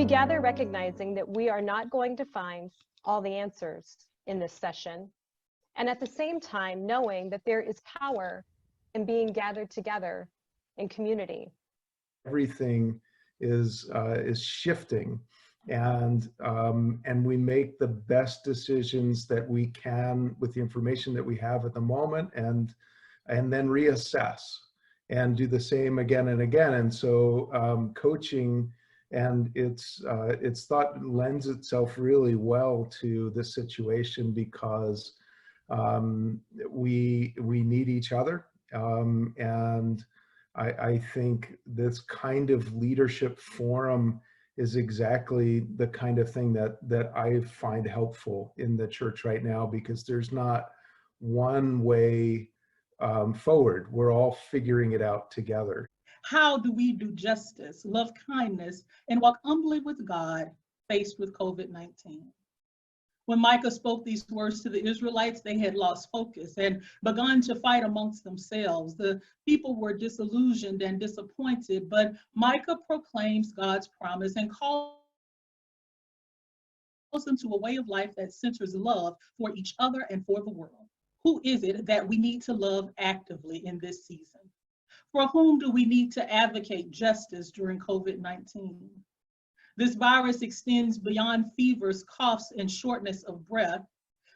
We gather recognizing that we are not going to find all the answers in this session, and at the same time knowing that there is power in being gathered together in community. Everything is shifting, and we make the best decisions that we can with the information that we have at the moment, and then reassess and do the same again and again. And so coaching and its thought lends itself really well to this situation, because we need each other, and I think this kind of leadership forum is exactly the kind of thing that I find helpful in the church right now, because there's not one way forward. We're all figuring it out together. How do we do justice, love kindness, and walk humbly with God faced with COVID-19? When Micah spoke these words to the Israelites, they had lost focus and begun to fight amongst themselves. The people were disillusioned and disappointed, but Micah proclaims God's promise and calls them to a way of life that centers love for each other and for the world. Who is it that we need to love actively in this season? For whom do we need to advocate justice during COVID-19? This virus extends beyond fevers, coughs, and shortness of breath.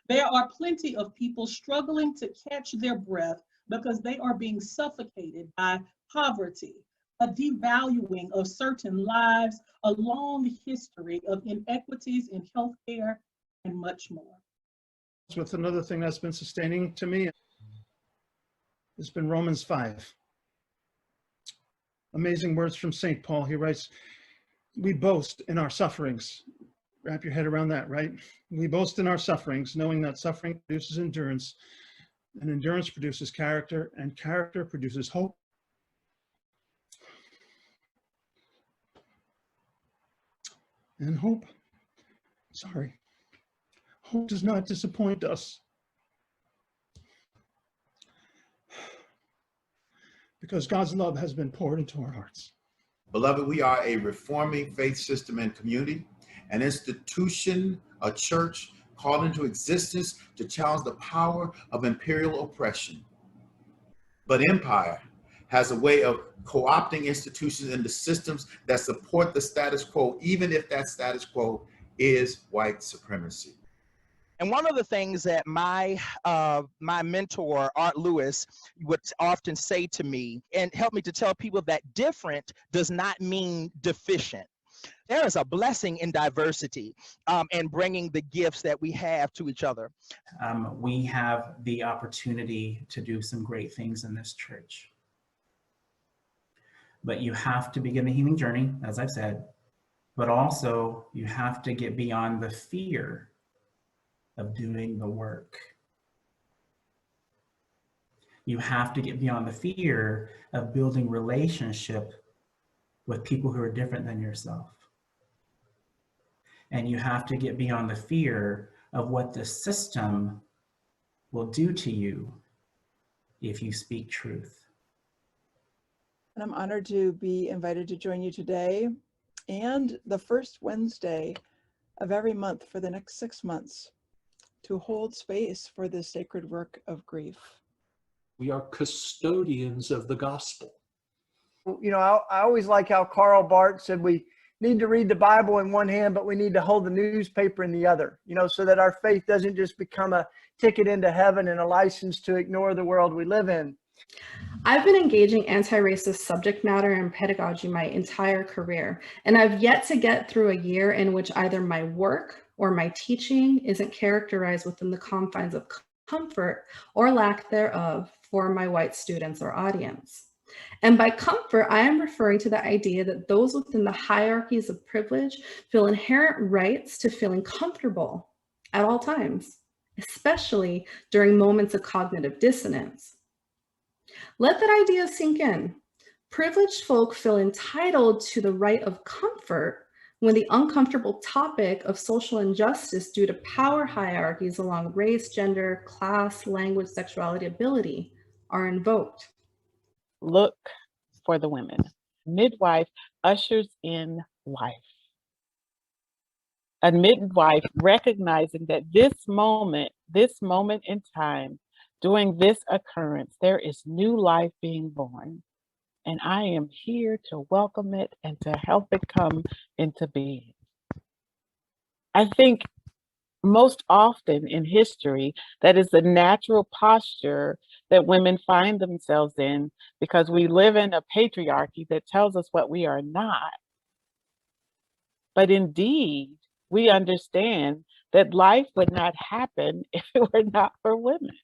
There are plenty of people struggling to catch their breath because they are being suffocated by poverty, a devaluing of certain lives, a long history of inequities in healthcare, and much more. With another thing that's been sustaining to me, it's been Romans 5. Amazing words from St. Paul. He writes, we boast in our sufferings. Wrap your head around that, right? We boast in our sufferings, knowing that suffering produces endurance, and endurance produces character, and character produces hope. And hope does not disappoint us, because God's love has been poured into our hearts. Beloved, we are a reforming faith system and community, an institution, a church called into existence to challenge the power of imperial oppression. But empire has a way of co-opting institutions into systems that support the status quo, even if that status quo is white supremacy. And one of the things that my mentor, Art Lewis, would often say to me and help me to tell people that different does not mean deficient. There is a blessing in diversity and bringing the gifts that we have to each other. We have the opportunity to do some great things in this church. But you have to begin the healing journey, as I've said, but also you have to get beyond the fear of doing the work. You have to get beyond the fear of building relationship with people who are different than yourself. And you have to get beyond the fear of what the system will do to you if you speak truth. And I'm honored to be invited to join you today and the first Wednesday of every month for the next 6 months to hold space for the sacred work of grief. We are custodians of the gospel. You know, I always like how Karl Barth said we need to read the Bible in one hand, but we need to hold the newspaper in the other, you know, so that our faith doesn't just become a ticket into heaven and a license to ignore the world we live in. I've been engaging anti-racist subject matter and pedagogy my entire career, and I've yet to get through a year in which either my work or my teaching isn't characterized within the confines of comfort or lack thereof for my white students or audience. And by comfort, I am referring to the idea that those within the hierarchies of privilege feel inherent rights to feeling comfortable at all times, especially during moments of cognitive dissonance. Let that idea sink in. Privileged folk feel entitled to the right of comfort when the uncomfortable topic of social injustice due to power hierarchies along race, gender, class, language, sexuality, ability are invoked. Look for the women. Midwife ushers in life. a midwife recognizing that this moment in time, during this occurrence, there is new life being born. And I am here to welcome it and to help it come into being. I think most often in history, that is the natural posture that women find themselves in, because we live in a patriarchy that tells us what we are not. But indeed, we understand that life would not happen if it were not for women.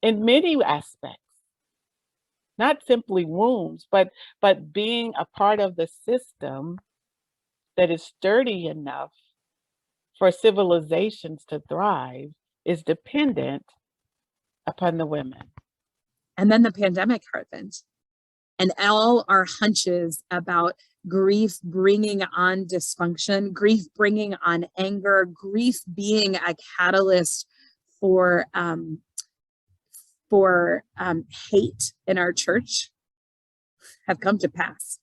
In many aspects, not simply wombs, but being a part of the system that is sturdy enough for civilizations to thrive is dependent upon the women. And then the pandemic happened. And all our hunches about grief bringing on dysfunction, grief bringing on anger, grief being a catalyst for hate in our church have come to pass.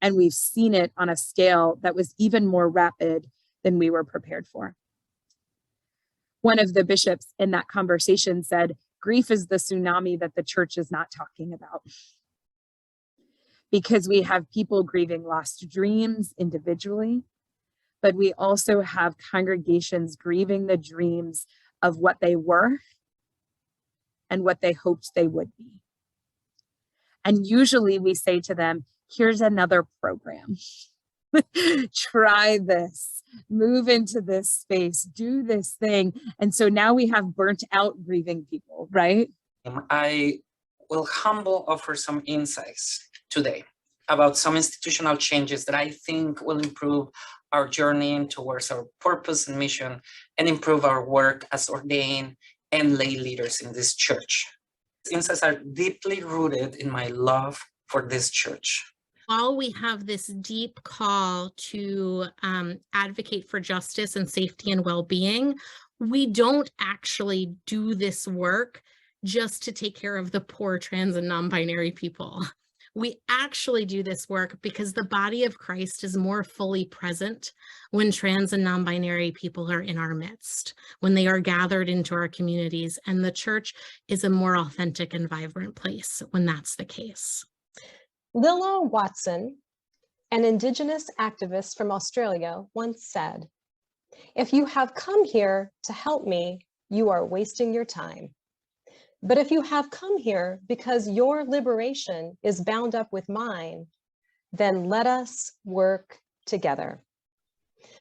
And we've seen it on a scale that was even more rapid than we were prepared for. One of the bishops in that conversation said, grief is the tsunami that the church is not talking about. Because we have people grieving lost dreams individually, but we also have congregations grieving the dreams of what they were and what they hoped they would be. And usually we say to them, here's another program. Try this, move into this space, do this thing. And so now we have burnt out grieving people, right? I will humble offer some insights today about some institutional changes that I think will improve our journey towards our purpose and mission and improve our work as ordained and lay leaders in this church. These insights are deeply rooted in my love for this church. While we have this deep call to advocate for justice and safety and well-being, we don't actually do this work just to take care of the poor trans and non-binary people. We actually do this work because the body of Christ is more fully present when trans and non-binary people are in our midst, when they are gathered into our communities, and the church is a more authentic and vibrant place when that's the case. Lilla Watson, an Indigenous activist from Australia, once said, "If you have come here to help me, you are wasting your time. But if you have come here because your liberation is bound up with mine, then let us work together."